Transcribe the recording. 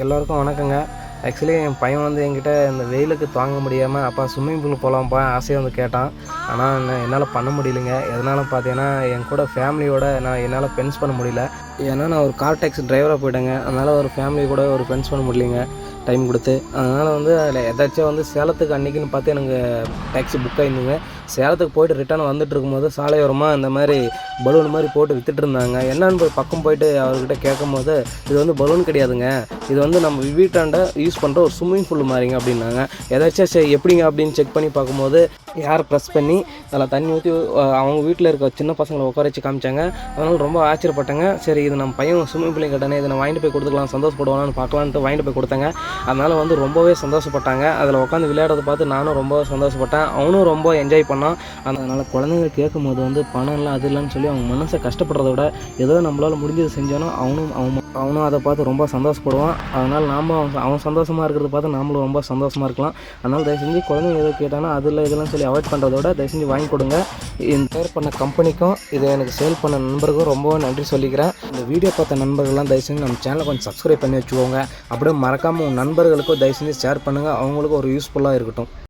எல்லோருக்கும் வணக்கங்க. ஆக்சுவலி என் பையன் வந்து என்கிட்ட இந்த வெயிலுக்கு தாங்க முடியாமல், அப்பா ஸ்விம்மிங் பூல் போகலாம்ப்பா ஆசையாக வந்து கேட்டான். ஆனால் என்னால் பண்ண முடியலைங்க. எதனால பார்த்தீங்கன்னா, என் கூட ஃபேமிலியோட என்னால் ஸ்பென்ஸ் பண்ண முடியல. ஏன்னா நான் ஒரு கால் டாக்ஸி டிரைவராக போயிட்டேங்க. அதனால் ஒரு ஃபேமிலி கூட ஒரு ஸ்பென்ஸ் பண்ண முடியலைங்க டைம் கொடுத்து. அதனால் வந்து அதில் எதாச்சும் வந்து சேலத்துக்கு அன்றைக்கின்னு பார்த்து எனக்கு டாக்ஸி புக் ஆகிருந்துங்க. சேலத்துக்கு போய்ட்டு ரிட்டர்ன் வந்துட்டு இருக்கும்போது சாலையோரமாக இந்த மாதிரி பலூன் மாதிரி போட்டு விற்றுட்டு இருந்தாங்க. என்னன்னு போய் பக்கம் போய்ட்டு அவர்கிட்ட கேட்கும்போது, இது வந்து பலூன் கிடையாதுங்க, இது வந்து நம்ம வீட்டாண்ட யூஸ் பண்ணுற ஒரு ஸ்விம்மிங் பூல் மாதிரிங்க அப்படின்னாங்க. ஏதாச்சும் சரி எப்படிங்க அப்படின்னு செக் பண்ணி பார்க்கும்போது யாரை ப்ரெஸ் பண்ணி அதில் தண்ணி ஊற்றி அவங்க வீட்டில் இருக்க சின்ன பசங்களை உட்கார வச்சு காமிச்சாங்க. அதனால் ரொம்ப ஆச்சரியப்பட்டேங்க. சரி இது நம்ம பையன் ஸ்விம்மிங் பூலையும் கேட்டானே, இதை நான் வாங்கிட்டு போய் கொடுத்துக்கலாம், சந்தோஷப்படுவானு பார்க்கலான்ட்டு வாங்கிட்டு போய் கொடுத்தேங்க. அதனால் வந்து ரொம்பவே சந்தோஷப்பட்டாங்க. அதில் உட்காந்து விளையாடுறத பார்த்து நானும் ரொம்ப சந்தோஷப்பட்டேன். அவனும் ரொம்ப என்ஜாய் பண்ணான். அதனால் குழந்தைங்க கேட்கும்போது வந்து பணம் இல்லை அது இல்லைன்னு சொல்லி அவங்க மனசை கஷ்டப்படுறத விட ஏதோ நம்மளால் முடிஞ்சது செஞ்சோன்னா அவனும் அதை பார்த்து ரொம்ப சந்தோஷப்படுவான். அதனால் அவன் சந்தோஷமாக இருக்கிறத பார்த்து நாமளும் ரொம்ப சந்தோஷமாக இருக்கலாம். அதனால் தயவு செஞ்சு குழந்தைங்க எதோ கேட்டாங்கன்னா அதில் இதெல்லாம் சொல்லி அவாய்ட் பண்ணுறத விட தயவு செஞ்சு வாங்கி கொடுங்க. இந்த ஷேர் பண்ண கம்பெனிக்கும் இதை எனக்கு சேல் பண்ண நண்பருக்கும் ரொம்ப நன்றி சொல்லிக்கிறேன். இந்த வீடியோ பார்த்த நண்பர்கள்லாம் தயவு செஞ்சு நம்ம சேனலை கொஞ்சம் சப்ஸ்கிரைப் பண்ணி வச்சுக்கோங்க. அப்படியே மறக்காமல் உங்கள் நண்பர்களுக்கும் தயவு செஞ்சு ஷேர் பண்ணுங்கள். அவங்களுக்கும் ஒரு யூஸ்ஃபுல்லாக இருக்கட்டும்.